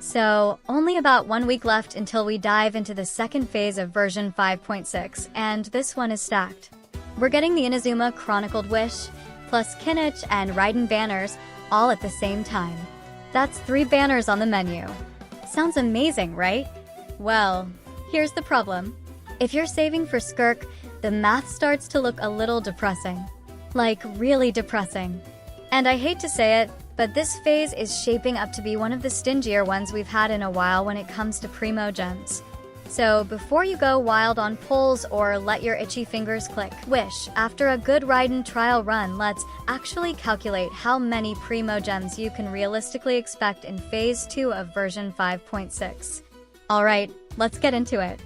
So, only about 1 week left until we dive into the second phase of version 5.6, and this one is stacked. We're getting the Inazuma Chronicled Wish, plus Kinich and Raiden banners, all at the same time. That's 3 banners on the menu. Sounds amazing, right? Well, here's the problem. If you're saving for Skirk, the math starts to look a little depressing. Like, really depressing. And I hate to say it, but this phase is shaping up to be one of the stingier ones we've had in a while when it comes to Primogems. So before you go wild on pulls or let your itchy fingers click Wish, after a good Raiden trial run, let's actually calculate how many Primogems you can realistically expect in Phase 2 of version 5.6. Alright, let's get into it.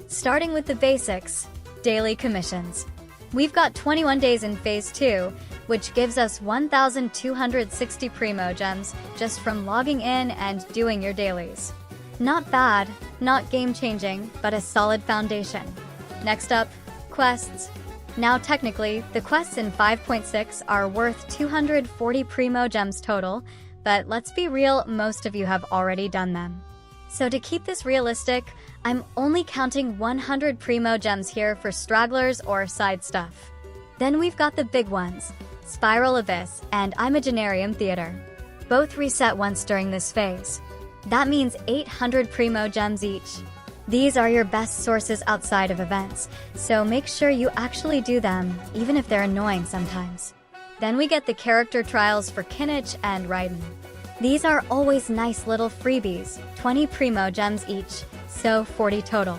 Starting with the basics, daily commissions. We've got 21 days in Phase 2, which gives us 1,260 Primogems just from logging in and doing your dailies. Not bad, not game-changing, but a solid foundation. Next up, quests. Now technically, the quests in 5.6 are worth 240 Primogems total, but let's be real, most of you have already done them. So to keep this realistic, I'm only counting 100 Primogems here for stragglers or side stuff. Then we've got the big ones, Spiral Abyss and Imaginarium Theater. Both reset once during this phase. That means 800 Primogems each. These are your best sources outside of events, so make sure you actually do them, even if they're annoying sometimes. Then we get the character trials for Kinich and Raiden. These are always nice little freebies, 20 Primogems each, so 40 total.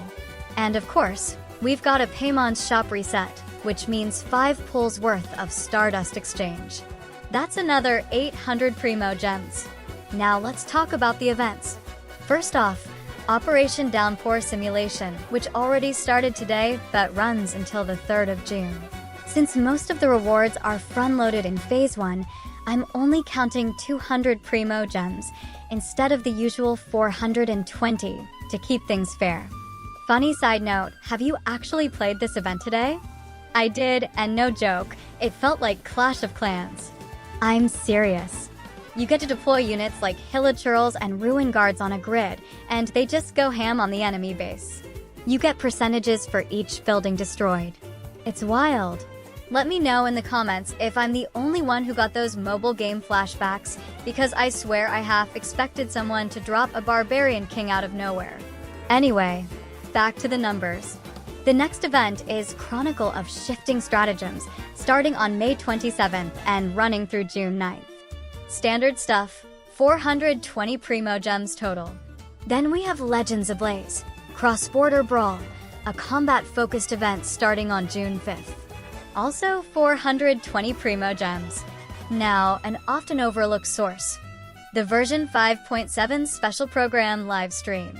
And of course, we've got a Paymon's shop reset, which means 5 pulls worth of Stardust exchange. That's another 800 Primogems. Now let's talk about the events. First off, Operation Downpour Simulation, which already started today but runs until the 3rd of June. Since most of the rewards are front-loaded in Phase 1, I'm only counting 200 Primogems instead of the usual 420 to keep things fair. Funny side note, have you actually played this event today? I did, and no joke, it felt like Clash of Clans. I'm serious. You get to deploy units like Hilichurls and Ruin Guards on a grid, and they just go ham on the enemy base. You get percentages for each building destroyed. It's wild. Let me know in the comments if I'm the only one who got those mobile game flashbacks, because I swear I half expected someone to drop a Barbarian King out of nowhere. Anyway, back to the numbers. The next event is Chronicle of Shifting Stratagems, starting on May 27th and running through June 9th. Standard stuff, 420 Primogems total. Then we have Legends Ablaze, Cross-Border Brawl, a combat-focused event starting on June 5th. Also 420 Primogems. Now, an often overlooked source, the version 5.7 special program live stream.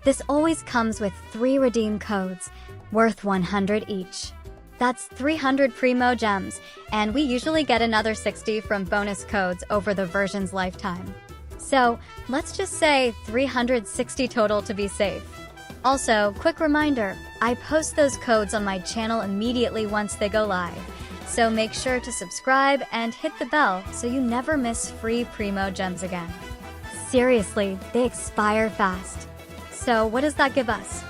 This always comes with 3 redeem codes, worth 100 each. That's 300 Primogems, and we usually get another 60 from bonus codes over the version's lifetime. So, let's just say 360 total to be safe. Also, quick reminder, I post those codes on my channel immediately once they go live, so make sure to subscribe and hit the bell so you never miss free Primogems again. Seriously, they expire fast. So what does that give us?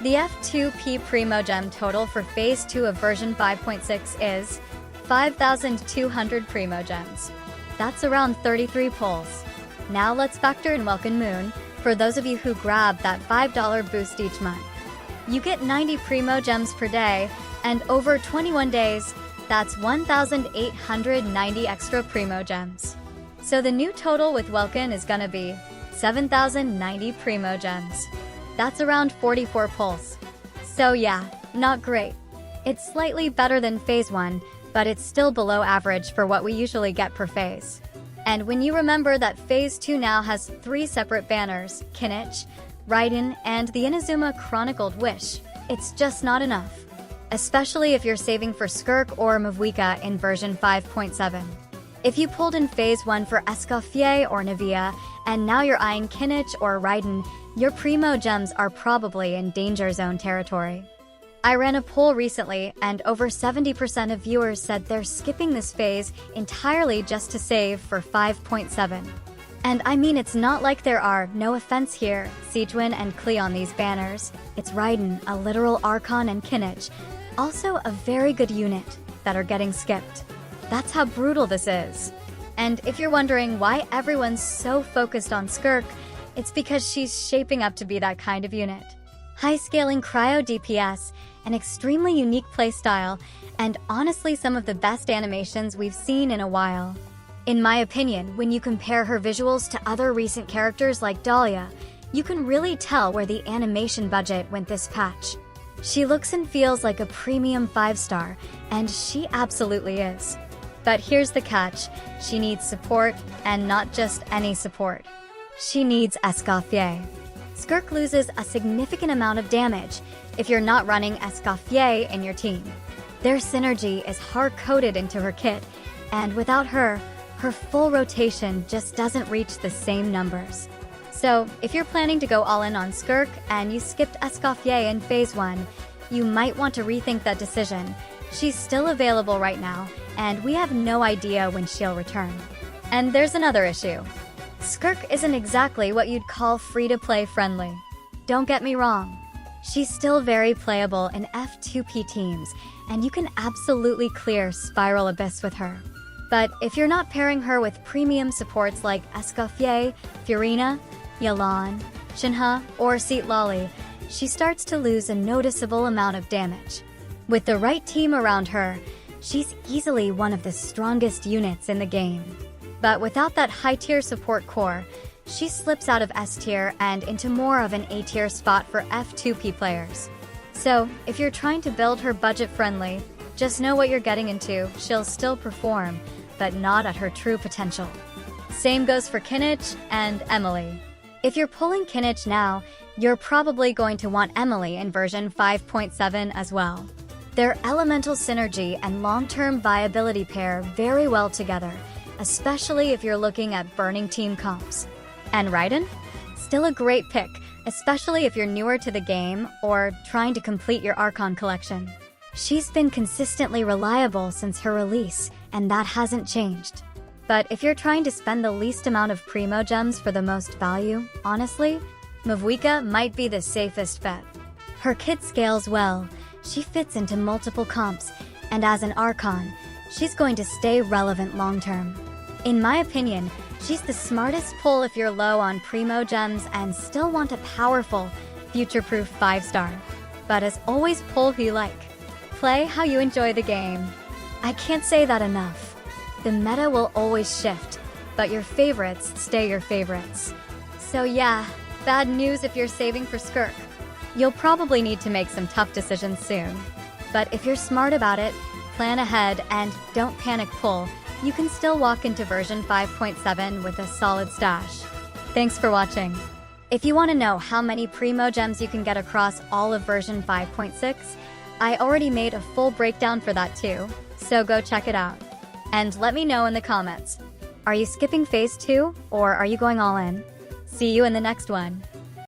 The F2P Primogem total for Phase 2 of version 5.6 is 5,200 Primogems. That's around 33 pulls. Now let's factor in Welkin Moon, for those of you who grab that $5 boost each month. You get 90 Primogems per day, and over 21 days, that's 1,890 extra Primogems. So the new total with Welkin is gonna be 7,090 Primogems. That's around 44 pulls. So yeah, not great. It's slightly better than Phase 1, but it's still below average for what we usually get per phase. And when you remember that Phase 2 now has 3 separate banners, Kinich, Raiden, and the Inazuma Chronicled Wish, it's just not enough. Especially if you're saving for Skirk or Mavuika in version 5.7. If you pulled in Phase 1 for Escoffier or Navia, and now you're eyeing Kinich or Raiden, your Primogems are probably in danger zone territory. I ran a poll recently, and over 70% of viewers said they're skipping this phase entirely just to save for 5.7. And I mean, it's not like there are, no offense here, Sejun and Klee on these banners. It's Raiden, a literal Archon, and Kinich, also a very good unit, that are getting skipped. That's how brutal this is. And if you're wondering why everyone's so focused on Skirk, it's because she's shaping up to be that kind of unit. High-scaling cryo DPS, an extremely unique playstyle, and honestly some of the best animations we've seen in a while. In my opinion, when you compare her visuals to other recent characters like Dahlia, you can really tell where the animation budget went this patch. She looks and feels like a premium 5-star, and she absolutely is. But here's the catch, she needs support, and not just any support. She needs Escoffier. Skirk loses a significant amount of damage if you're not running Escoffier in your team. Their synergy is hard-coded into her kit, and without her, her full rotation just doesn't reach the same numbers. So, if you're planning to go all in on Skirk and you skipped Escoffier in Phase 1, you might want to rethink that decision. She's still available right now, and we have no idea when she'll return. And there's another issue. Skirk isn't exactly what you'd call free-to-play friendly. Don't get me wrong. She's still very playable in F2P teams, and you can absolutely clear Spiral Abyss with her. But if you're not pairing her with premium supports like Escoffier, Furina, Yelan, Shinha, or Seat Lolly, she starts to lose a noticeable amount of damage. With the right team around her, she's easily one of the strongest units in the game. But without that high-tier support core, she slips out of S-tier and into more of an A-tier spot for F2P players. So, if you're trying to build her budget-friendly, just know what you're getting into. She'll still perform, but not at her true potential. Same goes for Kinich and Emily. If you're pulling Kinich now, you're probably going to want Emily in version 5.7 as well. Their elemental synergy and long-term viability pair very well together, especially if you're looking at burning team comps. And Raiden? Still a great pick, especially if you're newer to the game or trying to complete your Archon collection. She's been consistently reliable since her release, and that hasn't changed. But if you're trying to spend the least amount of Primogems for the most value, honestly, Mavuika might be the safest bet. Her kit scales well, she fits into multiple comps, and as an Archon, she's going to stay relevant long-term. In my opinion, she's the smartest pull if you're low on Primogems and still want a powerful, future-proof 5-star. But as always, pull who you like. Play how you enjoy the game. I can't say that enough. The meta will always shift, but your favorites stay your favorites. So yeah, bad news if you're saving for Skirk. You'll probably need to make some tough decisions soon. But if you're smart about it, plan ahead and don't panic pull, you can still walk into version 5.7 with a solid stash. Thanks for watching. If you want to know how many Primogems you can get across all of version 5.6, I already made a full breakdown for that too, so go check it out. And let me know in the comments. Are you skipping phase 2 or are you going all in? See you in the next one.